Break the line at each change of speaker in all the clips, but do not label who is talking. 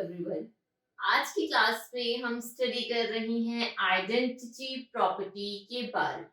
Everyone. आज की class में हम स्टडी कर रही हैं आइडेंटिटी प्रॉपर्टी के बारे में।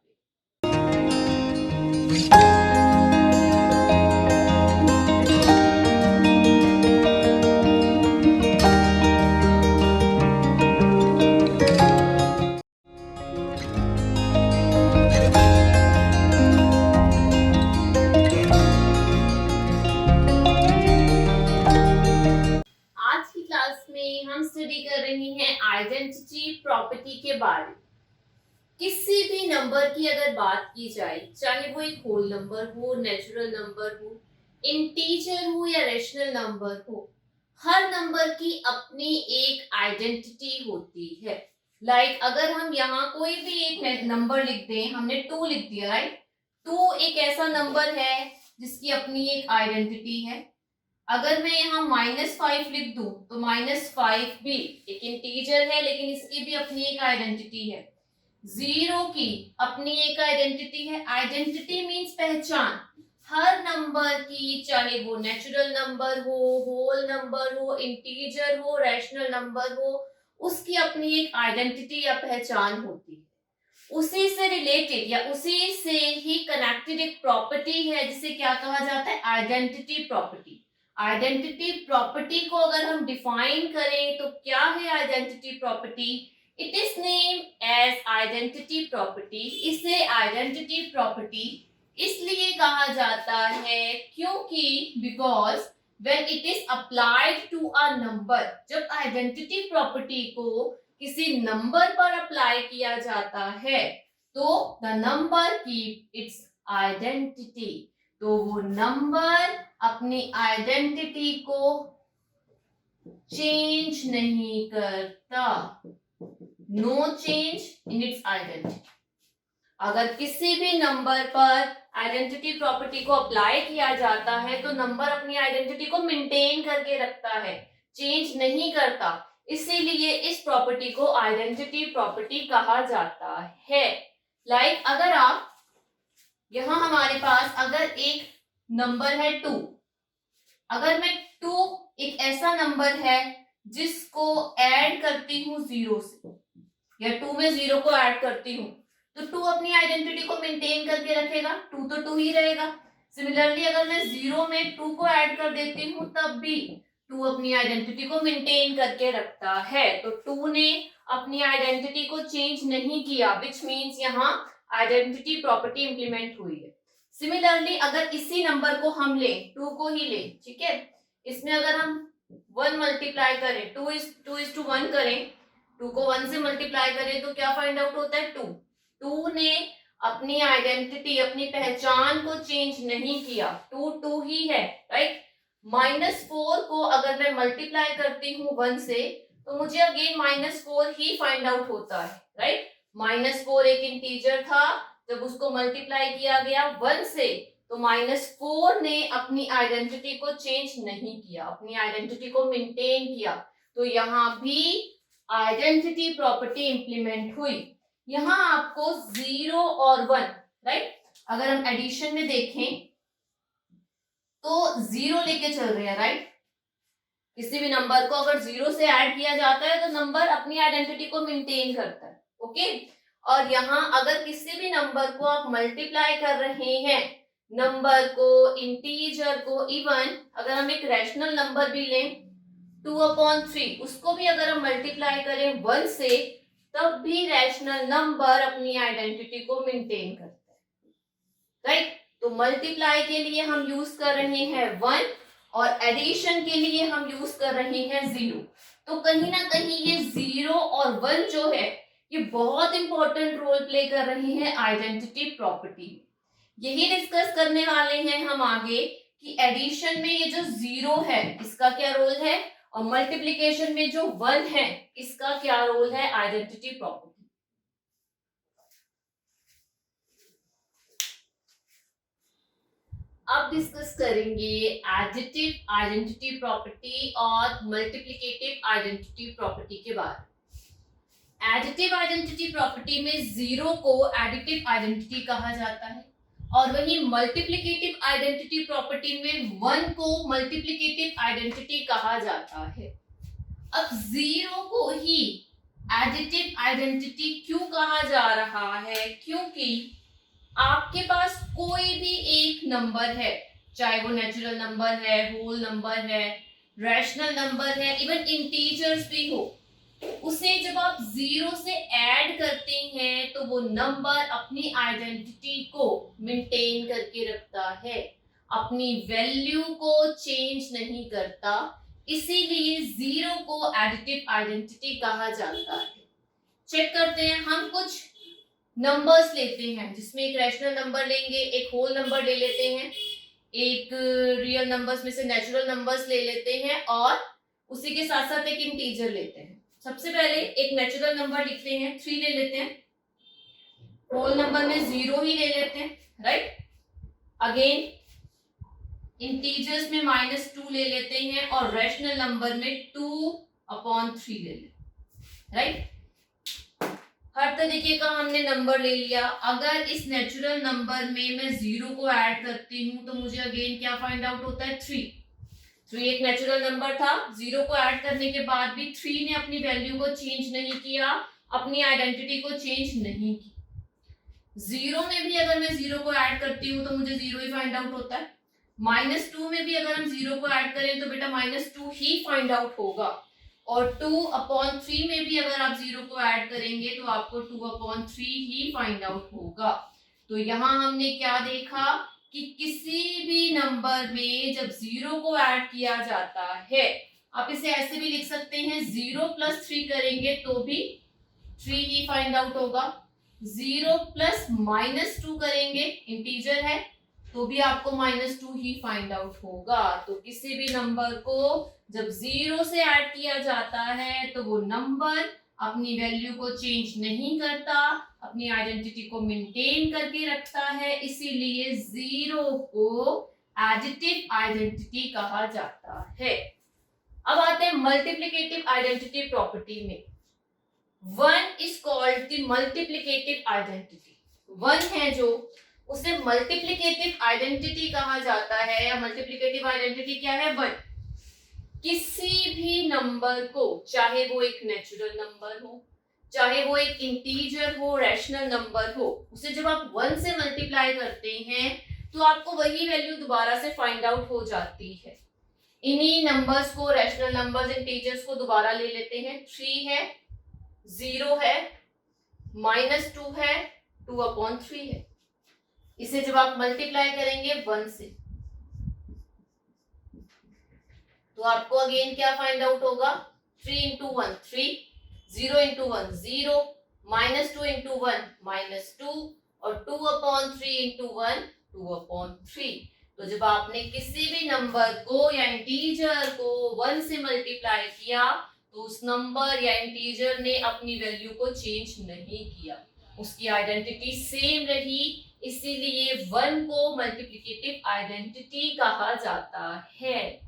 आज की क्लास में हम स्टडी कर रही हैं आइडेंटिटी प्रॉपर्टी के बारे में। किसी भी नंबर की अगर बात की जाए, चाहे वो एक होल नंबर हो, नेचुरल नंबर हो, इंटीजर हो या रेशनल नंबर हो, हर नंबर की अपनी एक आइडेंटिटी होती है। अगर हम यहाँ कोई भी एक नंबर लिख दें, हमने 2 लिख दिया, राइट। 2 एक ऐसा नंबर है जिसकी अपनी एक आइडेंटिटी है। अगर मैं यहाँ -5 लिख दूं तो -5 भी एक इंटीजर है, लेकिन इसकी भी अपनी एक आइडेंटिटी है। 0 की अपनी एक आइडेंटिटी है। आइडेंटिटी मीन्स पहचान। हर नंबर की, चाहे वो नेचुरल नंबर हो, होल नंबर हो, इंटीजर हो, रैशनल नंबर हो, उसकी अपनी एक आइडेंटिटी या पहचान होती है। उसी से रिलेटेड या उसी से ही कनेक्टेड एक प्रॉपर्टी है जिसे क्या कहा जाता है? Identity property. आइडेंटिटी प्रॉपर्टी को अगर हम डिफाइन करें तो क्या है identity property? It is name as identity property. इसे आइडेंटिटी प्रॉपर्टी इसलिए कहा जाता है क्योंकि because when it is applied to a number, जब आइडेंटिटी प्रॉपर्टी को किसी नंबर पर अप्लाई किया जाता है तो the number keep its identity. तो वो नंबर अपनी आइडेंटिटी को चेंज नहीं करता। No change in its identity. अगर किसी भी नंबर पर आइडेंटिटी प्रॉपर्टी को अप्लाई किया जाता है तो नंबर अपनी आइडेंटिटी को मेंटेन करके रखता है, चेंज नहीं करता। इसीलिए इस प्रॉपर्टी को आइडेंटिटी प्रॉपर्टी कहा जाता है। अगर आप यहां हमारे पास अगर एक नंबर है 2, अगर मैं 2 एक ऐसा नंबर है जिसको ऐड करती हूँ 0 से, या 2 में 0 को ऐड करती हूँ, तो 2 अपनी आइडेंटिटी को मेंटेन करके रखेगा, 2 तो 2 ही रहेगा। सिमिलरली अगर मैं 0 में 2 को ऐड कर देती हूँ तब भी 2 अपनी आइडेंटिटी को मेंटेन करके रखता है। तो 2 ने अपनी आइडेंटिटी को चेंज नहीं किया, विच मीन्स यहाँ आइडेंटिटी प्रॉपर्टी इंप्लीमेंट हुई है। सिमिलरली अगर इसी नंबर को हम लें, 2 को ही लें, ठीक है, इसमें अगर हम 1 मल्टीप्लाई करें, 2:1 करें, 2 को 1 से मल्टीप्लाई करें तो क्या फाइंड आउट होता है? 2। 2 ने अपनी आइडेंटिटी, अपनी पहचान को चेंज नहीं किया, 2 2 ही है, राइट। -4 को अगर मैं मल्टीप्लाई करती हूँ 1 से तो मुझे अगेन -4 ही फाइंड आउट होता है, राइट। -4 एक इंटीजर था, जब उसको मल्टीप्लाई किया गया 1 से तो -4 ने अपनी आइडेंटिटी को चेंज नहीं किया, अपनी आइडेंटिटी को मेंटेन किया। तो यहाँ भी आइडेंटिटी प्रॉपर्टी इंप्लीमेंट हुई। यहाँ आपको 0 और 1, राइट, अगर हम एडिशन में देखें तो 0 लेके चल रहे हैं, राइट। किसी भी नंबर को अगर 0 से ऐड किया जाता है तो नंबर अपनी आइडेंटिटी को मेंटेन करता है, ओके। और यहाँ अगर किसी भी नंबर को आप मल्टीप्लाई कर रहे हैं, नंबर को, इंटीजर को, इवन अगर हम एक रैशनल नंबर भी लें 2/3, उसको भी अगर हम मल्टीप्लाई करें 1 से तब भी रैशनल नंबर अपनी आइडेंटिटी को मेंटेन करता है, राइट। तो मल्टीप्लाई के लिए हम यूज कर रहे हैं 1 और एडिशन के लिए हम यूज कर रहे हैं 0। तो कहीं ना कहीं ये 0 और 1 जो है ये बहुत इंपॉर्टेंट रोल प्ले कर रहे हैं आइडेंटिटी प्रॉपर्टी। यही डिस्कस करने वाले हैं हम आगे कि एडिशन में ये जो 0 है इसका क्या रोल है, और मल्टीप्लिकेशन में जो 1 है इसका क्या रोल है आइडेंटिटी प्रॉपर्टी। अब डिस्कस करेंगे एडिटिव आइडेंटिटी प्रॉपर्टी और मल्टीप्लिकेटिव आइडेंटिटी प्रॉपर्टी के बारे में। एडिटिव आइडेंटिटी प्रॉपर्टी में 0 को एडिटिव आइडेंटिटी कहा जाता है और वही मल्टीप्लिकेटिव आइडेंटिटी प्रॉपर्टी में 1 को मल्टीप्लिकेटिव आइडेंटिटी कहा जाता है। अब जीरो को ही एडिटिव आइडेंटिटी क्यों कहा जा रहा है? क्योंकि आपके पास कोई भी एक नंबर है, चाहे वो नेचुरल नंबर है, होल नंबर है, रैशनल नंबर है, इवन इंटीजर्स भी हो, उसे जब आप जीरो से ऐड करते हैं तो वो नंबर अपनी आइडेंटिटी को मेंटेन करके रखता है, अपनी वैल्यू को चेंज नहीं करता, इसीलिए जीरो को एडिटिव आइडेंटिटी कहा जाता है। चेक करते हैं, हम कुछ नंबर्स लेते हैं जिसमें एक रैशनल नंबर लेंगे, एक होल नंबर ले लेते हैं, एक रियल नंबर्स में से नेचुरल नंबर्स ले लेते हैं और उसी के साथ साथ एक इंटीजर लेते हैं। सबसे पहले एक नेचुरल नंबर लिखते हैं, 3 ले लेते हैं, होल नंबर में 0 ही ले लेते हैं, राइट। अगेन इंटीजर्स में -2 ले लेते हैं और रैशनल नंबर में 2/3 ले लेते हैं, राइट। हर तरीके का हमने नंबर ले लिया। अगर इस नेचुरल नंबर में मैं 0 को ऐड करती हूँ तो मुझे अगेन क्या फाइंड आउट होता है? 3 एक नेचुरल नंबर था, 0 को ऐड करने के बाद भी 3 ने अपनी वैल्यू को चेंज नहीं किया, अपनी आइडेंटिटी को चेंज नहीं की। 0 में भी अगर मैं 0 को ऐड करती हूँ तो मुझे 0 ही फाइंड आउट होता है। -2 में भी अगर हम 0 को ऐड करें तो बेटा -2 ही फाइंड आउट होगा। और 2/3 में भी अगर आप 0 को ऐड करेंगे तो आपको 2/3 ही फाइंड आउट होगा। तो यहाँ हमने क्या देखा कि किसी भी नंबर में जब 0 को ऐड किया जाता है, आप इसे ऐसे भी लिख सकते हैं, 0 + 3 करेंगे तो भी 3 ही फाइंड आउट होगा। 0 + -2 करेंगे, इंटीजर है, तो भी आपको -2 ही फाइंड आउट होगा। तो किसी भी नंबर को जब 0 से ऐड किया जाता है तो वो नंबर अपनी वैल्यू को चेंज नहीं करता, अपनी आइडेंटिटी को मेंटेन करके रखता है, इसीलिए 0 को एडिटिव आइडेंटिटी कहा जाता है। अब आते हैं मल्टीप्लिकेटिव आइडेंटिटी प्रॉपर्टी में। 1 is called the multiplicative identity. 1 है जो, उसे मल्टीप्लिकेटिव आइडेंटिटी कहा जाता है। या मल्टीप्लिकेटिव आइडेंटिटी क्या है? 1। किसी भी नंबर को, चाहे वो एक नेचुरल नंबर हो, चाहे वो एक इंटीजर हो, रैशनल नंबर हो, उसे जब आप 1 से मल्टीप्लाई करते हैं तो आपको वही वैल्यू दोबारा से फाइंड आउट हो जाती है। इन्हीं नंबर्स को, रैशनल नंबर्स, इंटीजर्स को दोबारा ले लेते हैं। 3 है, 0 है, -2 है, 2/3 है। इसे जब आप मल्टीप्लाई करेंगे 1 से तो आपको अगेन क्या फाइंड आउट होगा? 3 × 1 3, 0 × 1 0, -2 × 1 -2 और 2/3 × 1 2/3। तो जब आपने किसी भी नंबर को या इंटीजर को 1 से मल्टीप्लाई किया तो उस नंबर या इंटीजर ने अपनी वैल्यू को चेंज नहीं किया, उसकी आइडेंटिटी सेम रही, इसीलिए 1 को मल्टीप्लिकेटिव आइडेंटिटी कहा जाता है।